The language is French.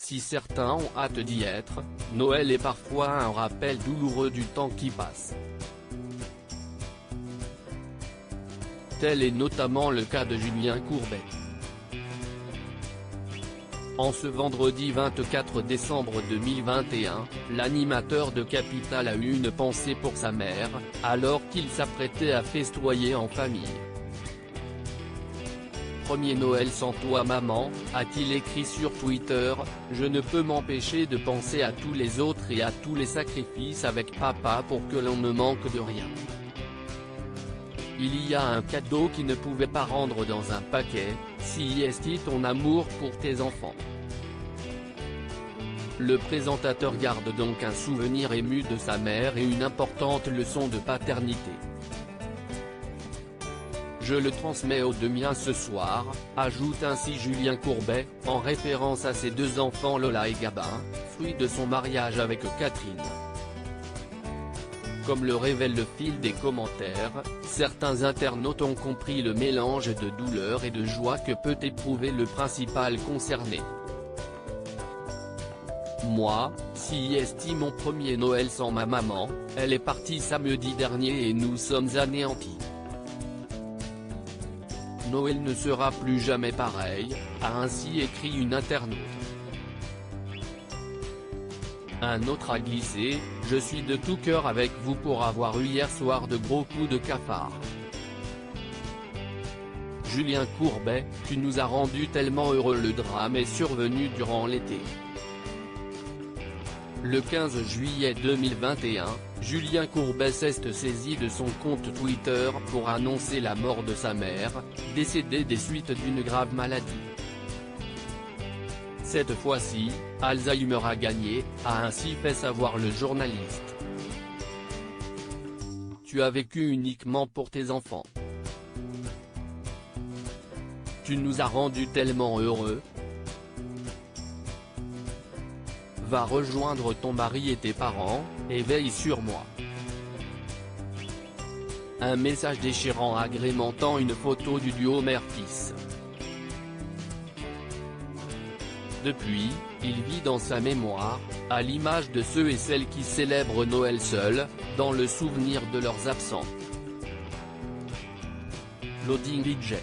si certains ont hâte d'y être, Noël est parfois un rappel douloureux du temps qui passe. Tel est notamment le cas de Julien Courbet. En ce vendredi 24 décembre 2021, l'animateur de Capital a eu une pensée pour sa mère, alors qu'il s'apprêtait à festoyer en famille. Premier Noël sans toi maman, a-t-il écrit sur Twitter, je ne peux m'empêcher de penser à tous les autres et à tous les sacrifices avec papa pour que l'on ne manque de rien. Il y a un cadeau qui ne pouvait pas rendre dans un paquet, si est ton amour pour tes enfants. Le présentateur garde donc un souvenir ému de sa mère et une importante leçon de paternité. Je le transmets aux deux miens ce soir, ajoute ainsi Julien Courbet, en référence à ses deux enfants Lola et Gabin, fruits de son mariage avec Catherine. Comme le révèle le fil des commentaires, certains internautes ont compris le mélange de douleur et de joie que peut éprouver le principal concerné. Moi, si est mon premier Noël sans ma maman, elle est partie samedi dernier et nous sommes anéantis. Noël ne sera plus jamais pareil, a ainsi écrit une internaute. Un autre a glissé, je suis de tout cœur avec vous pour avoir eu hier soir de gros coups de cafard. Julien Courbet, tu nous as rendu tellement heureux. Le drame est survenu durant l'été. Le 15 juillet 2021, Julien Courbet s'est saisi de son compte Twitter pour annoncer la mort de sa mère, décédée des suites d'une grave maladie. Cette fois-ci, Alzheimer a gagné, a ainsi fait savoir le journaliste. Tu as vécu uniquement pour tes enfants. Tu nous as rendus tellement heureux. Va rejoindre ton mari et tes parents, et veille sur moi. Un message déchirant agrémentant une photo du duo mère-fils. Depuis, il vit dans sa mémoire, à l'image de ceux et celles qui célèbrent Noël seuls, dans le souvenir de leurs absents. Loading DJ.